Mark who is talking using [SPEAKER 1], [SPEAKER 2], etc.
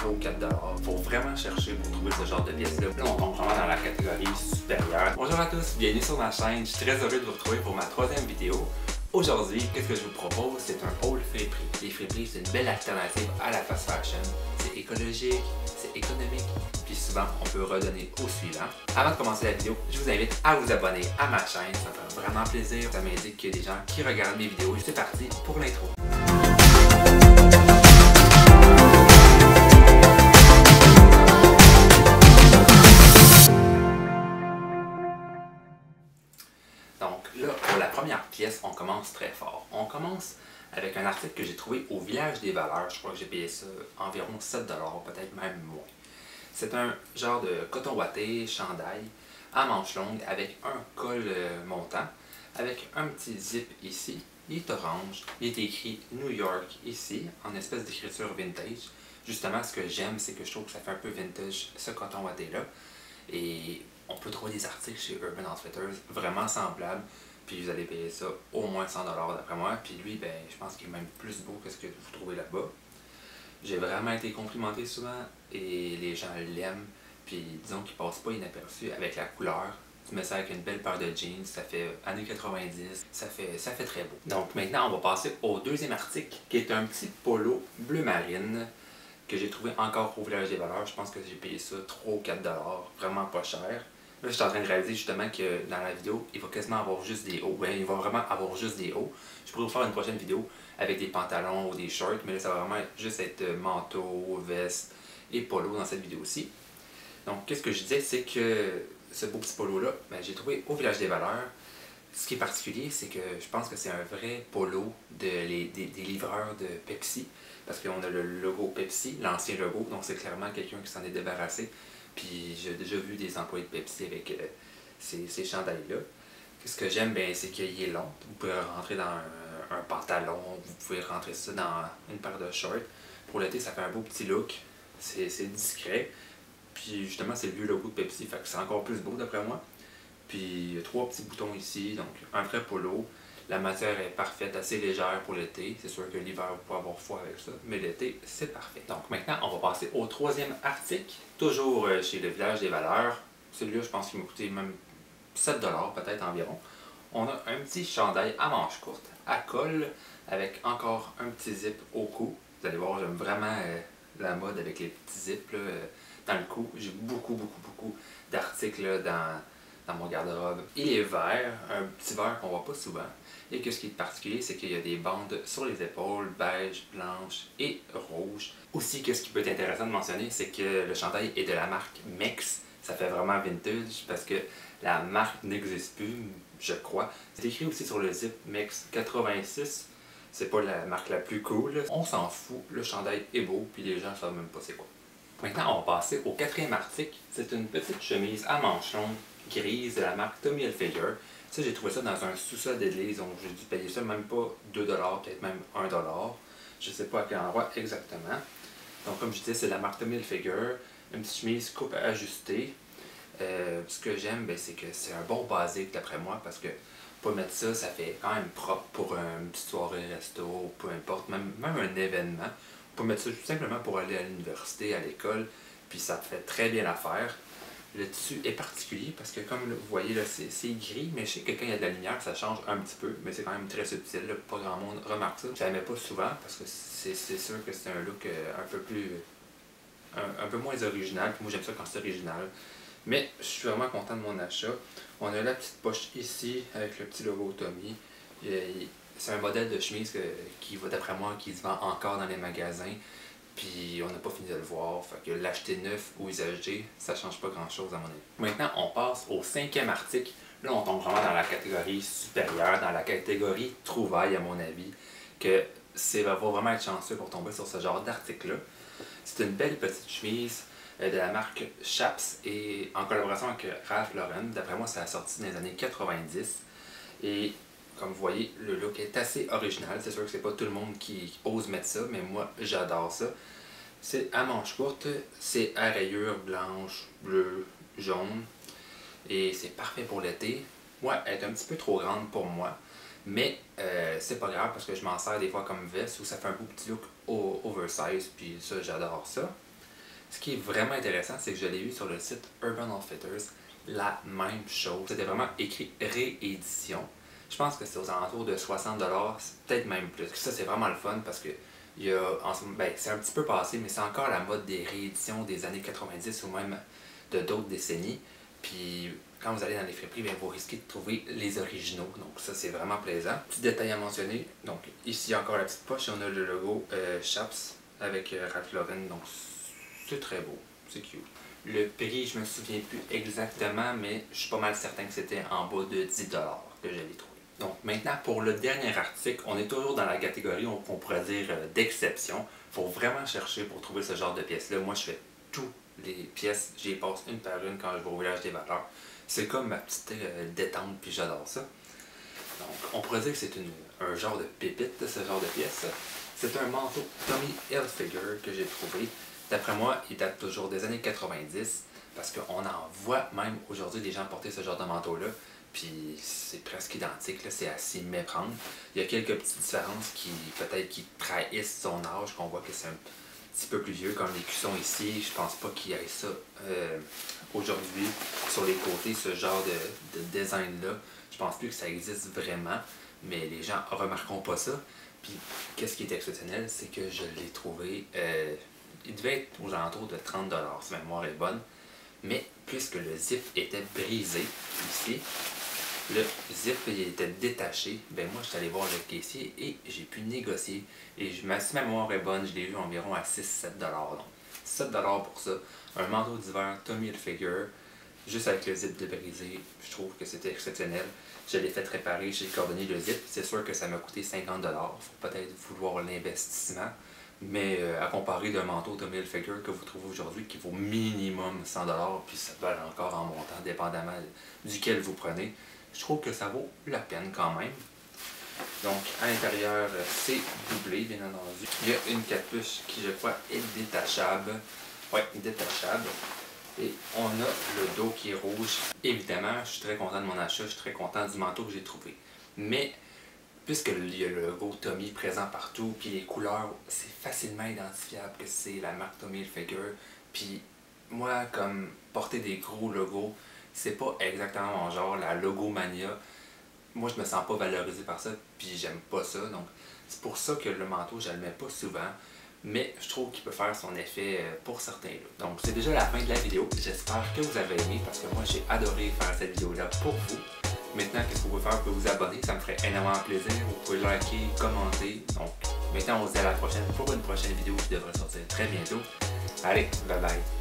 [SPEAKER 1] 3 ou 4 $. Faut vraiment chercher pour trouver ce genre de pièces-là. Là, on tombe vraiment dans la catégorie supérieure. Bonjour à tous, bienvenue sur ma chaîne. Je suis très heureux de vous retrouver pour ma 3e vidéo. Aujourd'hui, qu'est-ce que je vous propose? C'est un haul friperie. Les friperies, c'est une belle alternative à la fast fashion. C'est écologique, c'est économique, puis souvent, on peut redonner au suivant. Avant de commencer la vidéo, je vous invite à vous abonner à ma chaîne. Ça me fait vraiment plaisir. Ça m'indique qu'il y a des gens qui regardent mes vidéos. C'est parti pour l'intro. Donc là, pour la première pièce, on commence très fort. On commence avec un article que j'ai trouvé au Village des Valeurs. Je crois que j'ai payé ça environ 7 $, peut-être même moins. C'est un genre de coton ouaté, chandail, à manches longues, avec un col montant, avec un petit zip ici. Il est orange, il est écrit New York ici, en espèce d'écriture vintage. Justement, ce que j'aime, c'est que je trouve que ça fait un peu vintage, ce coton ouaté-là. Et on peut trouver des articles chez Urban Outfitters vraiment semblables, puis vous allez payer ça au moins 100 $ d'après moi. Puis lui, ben, je pense qu'il est même plus beau que ce que vous trouvez là-bas. J'ai vraiment été complimenté souvent et les gens l'aiment, puis disons qu'il passe pas inaperçu avec la couleur. Tu mets ça avec une belle paire de jeans, ça fait années 90, ça fait très beau. Donc maintenant, on va passer au deuxième article, qui est un petit polo bleu marine, que j'ai trouvé encore au Village des Valeurs. Je pense que j'ai payé ça 3 ou 4 $, vraiment pas cher. Là, je suis en train de réaliser justement que dans la vidéo, il va quasiment avoir juste des hauts. Ben, il va vraiment avoir juste des hauts. Je pourrais vous faire une prochaine vidéo avec des pantalons ou des shorts, mais là, ça va vraiment juste être manteau, veste et polo dans cette vidéo-ci. Donc, qu'est-ce que je disais, c'est que ce beau petit polo-là, ben, j'ai trouvé au Village des Valeurs. Ce qui est particulier, c'est que je pense que c'est un vrai polo des livreurs de Pepsi, parce qu'on a le logo Pepsi, l'ancien logo, donc c'est clairement quelqu'un qui s'en est débarrassé. Puis j'ai déjà vu des employés de Pepsi avec ces chandails-là. Ce que j'aime, ben, c'est qu'il est long. Vous pouvez rentrer dans un pantalon, vous pouvez rentrer ça dans une paire de shorts. Pour l'été, ça fait un beau petit look, c'est discret. Puis justement, c'est le vieux logo de Pepsi, fait que c'est encore plus beau d'après moi. Puis 3 petits boutons ici, donc un vrai polo. La matière est parfaite, assez légère pour l'été. C'est sûr que l'hiver, vous pouvez avoir froid avec ça, mais l'été, c'est parfait. Donc maintenant, on va passer au 3e article, toujours chez le Village des Valeurs. Celui-là, je pense qu'il m'a coûté même 7 $ peut-être environ. On a un petit chandail à manches courtes, à col, avec encore un petit zip au cou. Vous allez voir, j'aime vraiment la mode avec les petits zips là, dans le cou. J'ai beaucoup d'articles dans mon garde-robe. Il est vert, un petit vert qu'on voit pas souvent. Et que ce qui est particulier, c'est qu'il y a des bandes sur les épaules, beige, blanche et rouge. Aussi, ce qui peut être intéressant de mentionner, c'est que le chandail est de la marque Mex. Ça fait vraiment vintage parce que la marque n'existe plus, je crois. C'est écrit aussi sur le zip Mex 86. C'est pas la marque la plus cool. On s'en fout, le chandail est beau, puis les gens savent même pas c'est quoi. Maintenant, on va passer au 4e article. C'est une petite chemise à manches longues grise de la marque Tommy Hilfiger. Ça, j'ai trouvé ça dans un sous-sol d'église, donc j'ai dû payer ça même pas 2 $, peut-être même 1 $. Je sais pas à quel endroit exactement. Donc comme je disais, c'est la marque Tommy Hilfiger. Une petite chemise coupe ajustée. Ce que j'aime, ben, c'est que c'est un bon basique d'après moi, parce que pour mettre ça, ça fait quand même propre pour une petite soirée resto, peu importe, même un événement. On peut mettre ça tout simplement pour aller à l'université, à l'école, puis ça fait très bien l'affaire. Le tissu est particulier parce que comme vous voyez là, c'est gris, mais je sais que quand il y a de la lumière, ça change un petit peu, mais c'est quand même très subtil, là, pas grand monde remarque ça. Je la mets pas souvent parce que c'est sûr que c'est un look un peu moins original, puis moi j'aime ça quand c'est original. Mais je suis vraiment content de mon achat. On a la petite poche ici avec le petit logo Tommy. C'est un modèle de chemise qui va d'après moi, qui se vend encore dans les magasins. Puis on n'a pas fini de le voir, fait que l'acheter neuf ou usagé, ça change pas grand chose à mon avis. Maintenant, on passe au 5e article. Là, on tombe vraiment dans la catégorie supérieure, dans la catégorie trouvaille à mon avis, que va vraiment être chanceux pour tomber sur ce genre d'article-là. C'est une belle petite chemise de la marque Chaps et en collaboration avec Ralph Lauren. D'après moi, ça a sorti dans les années 90. Et comme vous voyez, le look est assez original. C'est sûr que c'est pas tout le monde qui ose mettre ça, mais moi, j'adore ça. C'est à manches courtes, c'est à rayures blanches, bleues, jaunes. Et c'est parfait pour l'été. Moi, elle est un petit peu trop grande pour moi. Mais c'est pas grave parce que je m'en sers des fois comme veste où ça fait un beau petit look oversize. Puis ça, j'adore ça. Ce qui est vraiment intéressant, c'est que je l'ai vu sur le site Urban Outfitters, la même chose. C'était vraiment écrit réédition. Je pense que c'est aux alentours de 60$, peut-être même plus. Ça, c'est vraiment le fun parce que il y a, ben, c'est un petit peu passé, mais c'est encore la mode des rééditions des années 90 ou même de d'autres décennies. Puis quand vous allez dans les friperies, bien, vous risquez de trouver les originaux. Donc ça, c'est vraiment plaisant. Petit détail à mentionner. Donc ici, encore la petite poche. On a le logo Chaps avec Ralph Lauren. Donc c'est très beau. C'est cute. Le prix, je me souviens plus exactement, mais je suis pas mal certain que c'était en bas de 10$ que je l'ai trouvé. Donc maintenant, pour le dernier article, on est toujours dans la catégorie qu'on pourrait dire d'exception. Il faut vraiment chercher pour trouver ce genre de pièces-là. Moi, je fais toutes les pièces, j'y passe une par une quand je vais au village des valeurs. C'est comme ma petite détente, puis j'adore ça. Donc, on pourrait dire que c'est un genre de pépite, ce genre de pièce. C'est un manteau Tommy Hilfiger que j'ai trouvé. D'après moi, il date toujours des années 90, parce qu'on en voit même aujourd'hui des gens porter ce genre de manteau-là. Puis c'est presque identique, c'est à s'y méprendre. Il y a quelques petites différences qui peut-être qui trahissent son âge, qu'on voit que c'est un petit peu plus vieux, comme les cuissons ici. Je pense pas qu'il y ait ça aujourd'hui sur les côtés, ce genre de design-là. Je pense plus que ça existe vraiment, mais les gens ne remarqueront pas ça. Puis qu'est-ce qui est exceptionnel, c'est que je l'ai trouvé, il devait être aux alentours de 30$, si ma mémoire est bonne. Mais puisque le zip était brisé ici, le zip il était détaché, ben moi je suis allé voir le caissier et j'ai pu négocier. Et si ma mémoire est bonne, je l'ai eu environ à 6-7$. Donc 7$ pour ça. Un manteau d'hiver Tommy Hilfiger, juste avec le zip débrisé, je trouve que c'était exceptionnel. Je l'ai fait réparer chez le cordonnier le zip. C'est sûr que ça m'a coûté 50$. Il faut peut-être vouloir l'investissement. Mais à comparer d'un manteau Tommy Hilfiger que vous trouvez aujourd'hui qui vaut minimum 100$, puis ça peut aller encore en montant dépendamment duquel vous prenez, je trouve que ça vaut la peine quand même. Donc à l'intérieur, c'est doublé bien entendu. Il y a une capuche qui je crois est détachable. Oui, détachable. Et on a le dos qui est rouge. Évidemment, je suis très content de mon achat, je suis très content du manteau que j'ai trouvé. Mais puisqu'il y a le logo Tommy présent partout, puis les couleurs, c'est facilement identifiable que c'est la marque Tommy Hilfiger. Puis moi, comme porter des gros logos, c'est pas exactement mon genre, la logomania. Moi, je me sens pas valorisé par ça, puis j'aime pas ça. Donc, c'est pour ça que le manteau, je le mets pas souvent. Mais je trouve qu'il peut faire son effet pour certains looks. Donc, c'est déjà la fin de la vidéo. J'espère que vous avez aimé, parce que moi, j'ai adoré faire cette vidéo-là pour vous. Maintenant, qu'est-ce que vous pouvez faire? Vous pouvez vous abonner, ça me ferait énormément plaisir. Vous pouvez liker, commenter. Donc, maintenant, on se dit à la prochaine pour une prochaine vidéo qui devrait sortir très bientôt. Allez, bye bye!